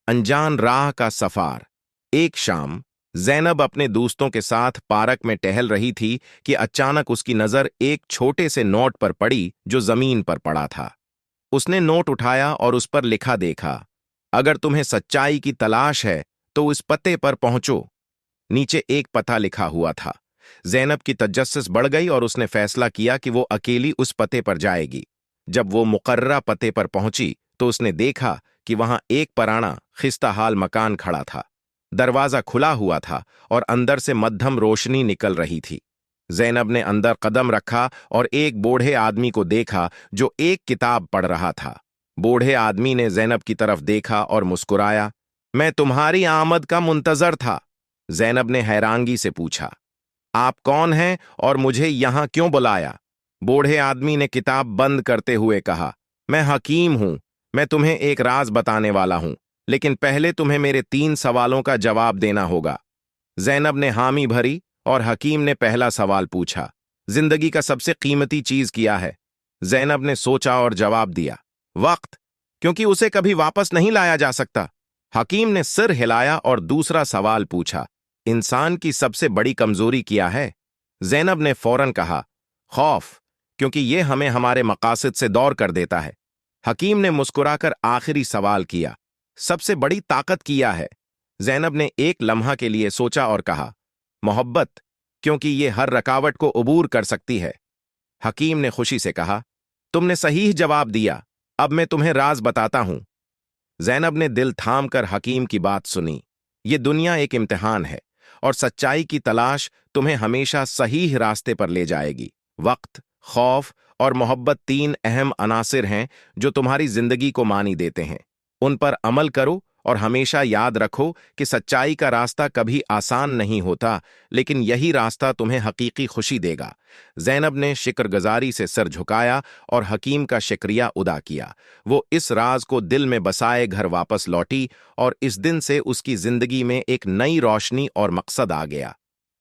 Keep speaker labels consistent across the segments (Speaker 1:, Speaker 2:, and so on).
Speaker 1: अनजान राह का सफार। एक शाम ज़ैनब अपने दोस्तों के साथ पार्क में टहल रही थी कि अचानक उसकी नज़र एक छोटे से नोट पर पड़ी जो जमीन पर पड़ा था। उसने नोट उठाया और उस पर लिखा देखा, अगर तुम्हें सच्चाई की तलाश है तो इस पते पर पहुंचो। नीचे एक पता लिखा हुआ था। ज़ैनब की तजस्सुस बढ़ गई और उसने फैसला किया कि वो अकेली उस पते पर जाएगी। जब वो मुकर्ररा पते पर पहुंची तो उसने देखा कि वहां एक पुराना खिस्ता हाल मकान खड़ा था। दरवाजा खुला हुआ था और अंदर से मध्यम रोशनी निकल रही थी। ज़ैनब ने अंदर कदम रखा और एक बूढ़े आदमी को देखा जो एक किताब पढ़ रहा था। बूढ़े आदमी ने ज़ैनब की तरफ देखा और मुस्कुराया। मैं तुम्हारी आमद का मुंतजर था। ज़ैनब ने हैरानगी से पूछा, आप कौन हैं और मुझे यहां क्यों बुलाया? बूढ़े आदमी ने किताब बंद करते हुए कहा, मैं हकीम हूं। मैं तुम्हें एक राज बताने वाला हूं, लेकिन पहले तुम्हें मेरे 3 सवालों का जवाब देना होगा। ज़ैनब ने हामी भरी और हकीम ने पहला सवाल पूछा, जिंदगी का सबसे कीमती चीज क्या है? ज़ैनब ने सोचा और जवाब दिया, वक्त, क्योंकि उसे कभी वापस नहीं लाया जा सकता। हकीम ने सिर हिलाया और दूसरा सवाल पूछा, इंसान की सबसे बड़ी कमजोरी क्या है? ज़ैनब ने फौरन कहा, खौफ, क्योंकि यह हमें हमारे मकासद से दौर कर देता है। हकीम ने मुस्कुराकर आखिरी सवाल किया, सबसे बड़ी ताकत क्या है? ज़ैनब ने एक लम्हा के लिए सोचा और कहा, मोहब्बत, क्योंकि यह हर रकावट को अबूर कर सकती है। हकीम ने खुशी से कहा, तुमने सही जवाब दिया। अब मैं तुम्हें राज बताता हूं। ज़ैनब ने दिल थाम कर हकीम की बात सुनी। ये दुनिया एक इम्तिहान है और सच्चाई की तलाश तुम्हें हमेशा सही रास्ते पर ले जाएगी। वक्त, खौफ और मोहब्बत 3 अहम अनासिर हैं जो तुम्हारी जिंदगी को मानी देते हैं। उन पर अमल करो और हमेशा याद रखो कि सच्चाई का रास्ता कभी आसान नहीं होता, लेकिन यही रास्ता तुम्हें हकीकी खुशी देगा। ज़ैनब ने शुक्रगुजारी से सर झुकाया और हकीम का शुक्रिया अदा किया। वो इस राज को दिल में बसाए घर वापस लौटी और इस दिन से उसकी जिंदगी में एक नई रोशनी और मकसद आ गया।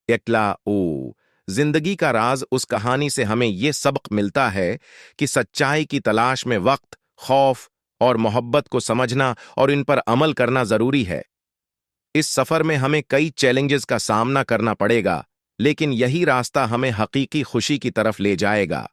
Speaker 1: एकला ओ जिंदगी का राज उस कहानी से हमें यह सबक मिलता है कि सच्चाई की तलाश में वक्त, खौफ और मोहब्बत को समझना और इन पर अमल करना जरूरी है। इस सफर में हमें कई चैलेंजेस का सामना करना पड़ेगा, लेकिन यही रास्ता हमें हकीकी खुशी की तरफ ले जाएगा।